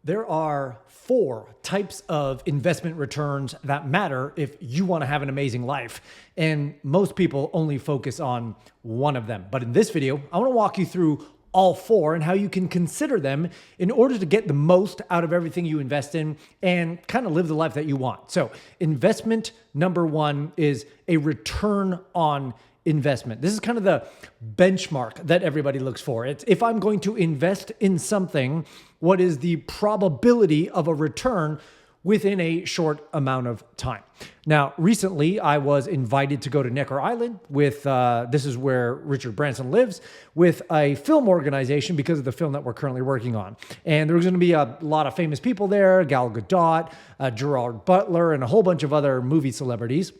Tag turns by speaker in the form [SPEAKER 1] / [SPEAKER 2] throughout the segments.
[SPEAKER 1] There are four types of investment returns that matter if you want to have an amazing life. And most people only focus on one of them. But in this video, I want to walk you through all four and how you can consider them in order to get the most out of everything you invest in and kind of live the life that you want. So investment number one is a return on investment. This is kind of the benchmark that everybody looks for. It's if I'm going to invest in something, what is the probability of a return within a short amount of time? Now, recently I was invited to go to Necker Island with, this is where Richard Branson lives, with a film organization because of the film that we're currently working on. And there was going to be a lot of famous people there, Gal Gadot, Gerard Butler, and a whole bunch of other movie celebrities.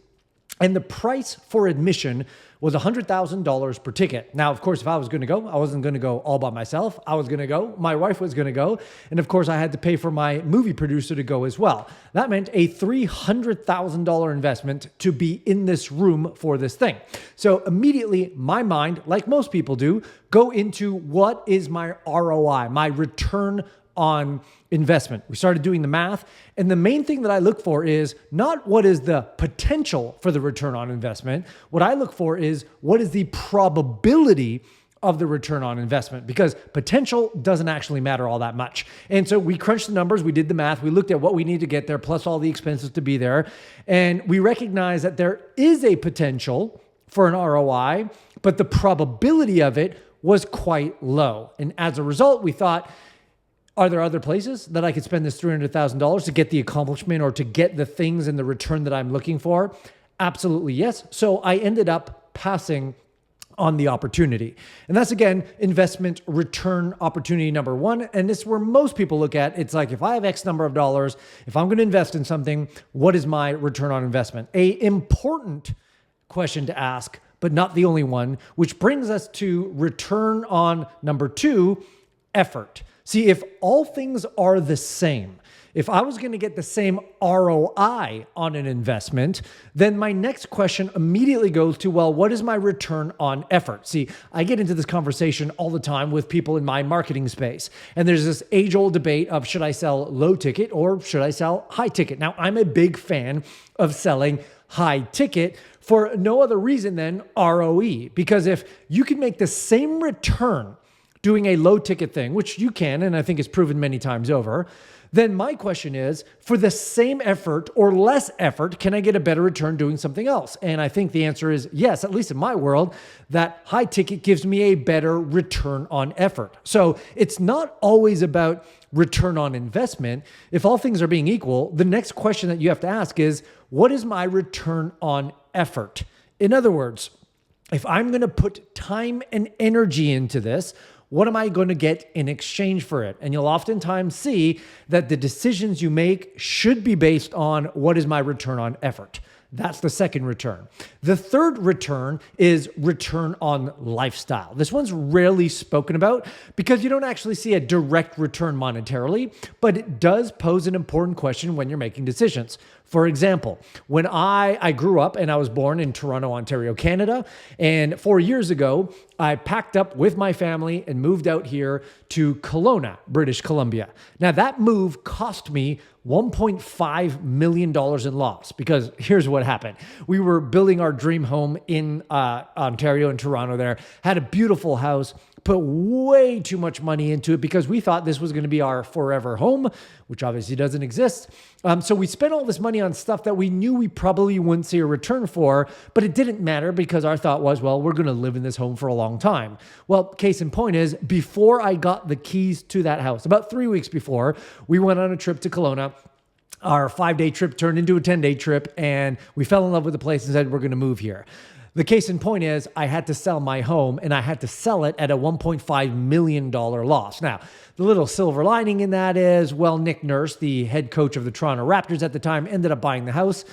[SPEAKER 1] And the price for admission was $100,000 per ticket. Now, of course, if I was going to go, I wasn't going to go all by myself. I was going to go. My wife was going to go. And of course, I had to pay for my movie producer to go as well. That meant a $300,000 investment to be in this room for this thing. So immediately, my mind, like most people do, go into what is my ROI, my return on investment. We started doing the math. And the main thing that I look for is not what is the potential for the return on investment. What I look for is what is the probability of the return on investment, because potential doesn't actually matter all that much. And so we crunched the numbers, we did the math, we looked at what we need to get there, plus all the expenses to be there. And we recognize that there is a potential for an ROI, but the probability of it was quite low. And as a result, we thought, are there other places that I could spend this $300,000 to get the accomplishment or to get the things and the return that I'm looking for? Absolutely, yes. So I ended up passing on the opportunity. And that's, again, investment return opportunity number one. And this is where most people look at. It's like, if I have X number of dollars, if I'm going to invest in something, what is my return on investment? An important question to ask, but not the only one, which brings us to return on number two, effort. See, if all things are the same, if I was going to get the same ROI on an investment, then my next question immediately goes to, well, what is my return on effort? See, I get into this conversation all the time with people in my marketing space. And there's this age-old debate of, should I sell low ticket or should I sell high ticket? Now, I'm a big fan of selling high ticket for no other reason than ROE. Because if you can make the same return doing a low ticket thing, which you can, and I think it's proven many times over, then my question is, for the same effort or less effort, can I get a better return doing something else? And I think the answer is yes, at least in my world, that high ticket gives me a better return on effort. So it's not always about return on investment. If all things are being equal, the next question that you have to ask is, what is my return on effort? In other words, if I'm going to put time and energy into this, what am I going to get in exchange for it? And you'll oftentimes see that the decisions you make should be based on what is my return on effort. That's the second return. The third return is return on lifestyle. This one's rarely spoken about because you don't actually see a direct return monetarily, but it does pose an important question when you're making decisions. For example, when I grew up and I was born in Toronto, Ontario, Canada, and 4 years ago, I packed up with my family and moved out here to Kelowna, British Columbia. Now that move cost me $1.5 million in loss, because here's what happened. We were building our dream home in Ontario and Toronto there, had a beautiful house, put way too much money into it because we thought this was going to be our forever home, which obviously doesn't exist. So we spent all this money on stuff that we knew we probably wouldn't see a return for, but it didn't matter because our thought was, well, we're going to live in this home for a long time. Well, case in point is, before I got the keys to that house, about 3 weeks before, we went on a trip to Kelowna. Our 5-day trip turned into a 10-day trip, and we fell in love with the place and said, we're going to move here. The case in point is, I had to sell my home, and I had to sell it at a $1.5 million loss. Now, the little silver lining in that is, well, Nick Nurse, the head coach of the Toronto Raptors at the time, ended up buying the house,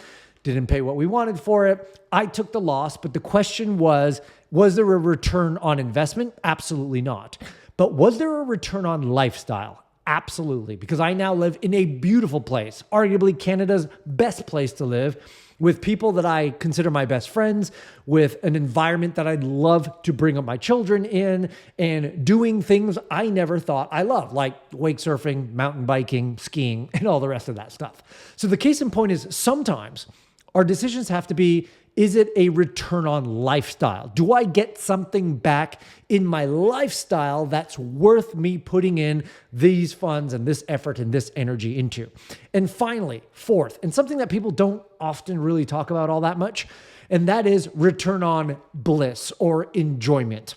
[SPEAKER 1] didn't pay what we wanted for it. I took the loss, but the question was there a return on investment? Absolutely not. But was there a return on lifestyle? Absolutely. Because I now live in a beautiful place, arguably Canada's best place to live, with people that I consider my best friends, with an environment that I'd love to bring up my children in, and doing things I never thought I loved, like wake surfing, mountain biking, skiing, and all the rest of that stuff. So the case in point is sometimes our decisions have to be, is it a return on lifestyle? Do I get something back in my lifestyle that's worth me putting in these funds and this effort and this energy into? And finally, fourth, and something that people don't often really talk about all that much, and that is return on bliss or enjoyment.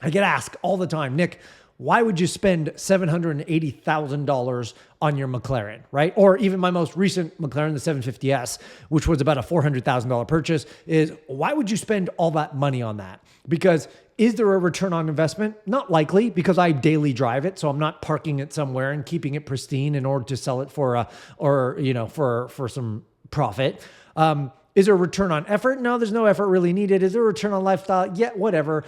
[SPEAKER 1] I get asked all the time, Nick, why would you spend $780,000 on your McLaren, right? Or even my most recent McLaren, the 750S, which was about a $400,000 purchase, is why would you spend all that money on that? Because is there a return on investment? Not likely, because I daily drive it, so I'm not parking it somewhere and keeping it pristine in order to sell it for for some profit. Is there a return on effort? No, there's no effort really needed. Is there a return on lifestyle? Yeah, whatever.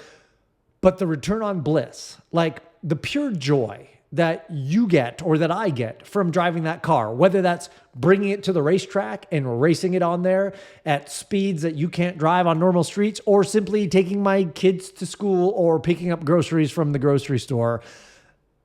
[SPEAKER 1] But the return on bliss, like the pure joy that you get or that I get from driving that car, whether that's bringing it to the racetrack and racing it on there at speeds that you can't drive on normal streets, or simply taking my kids to school or picking up groceries from the grocery store,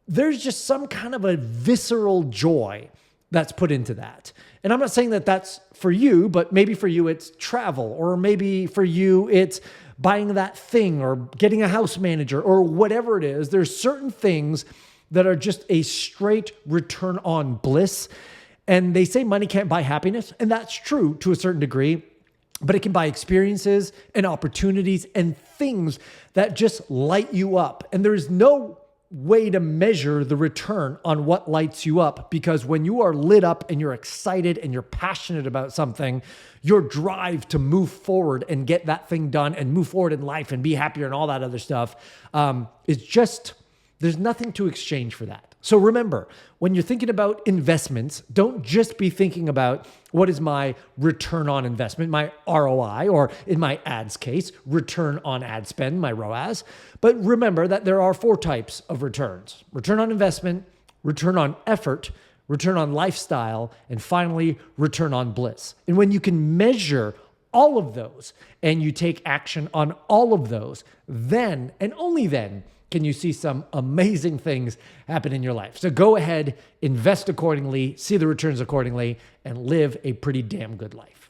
[SPEAKER 1] there's just some kind of a visceral joy that's put into that. And I'm not saying that that's for you, but maybe for you it's travel, or maybe for you it's buying that thing or getting a house manager or whatever it is. There's certain things that are just a straight return on bliss. And they say money can't buy happiness. And that's true to a certain degree, but it can buy experiences and opportunities and things that just light you up. And there's no way to measure the return on what lights you up, because when you are lit up and you're excited and you're passionate about something, your drive to move forward and get that thing done and move forward in life and be happier and all that other stuff is just, there's nothing to exchange for that. So remember, when you're thinking about investments, don't just be thinking about what is my return on investment, my ROI, or in my ads case, return on ad spend, my ROAS. But remember that there are 4 types of returns: return on investment, return on effort, return on lifestyle, and finally, return on bliss. And when you can measure all of those and you take action on all of those, then and only then can you see some amazing things happen in your life. So go ahead, invest accordingly, see the returns accordingly, and live a pretty damn good life.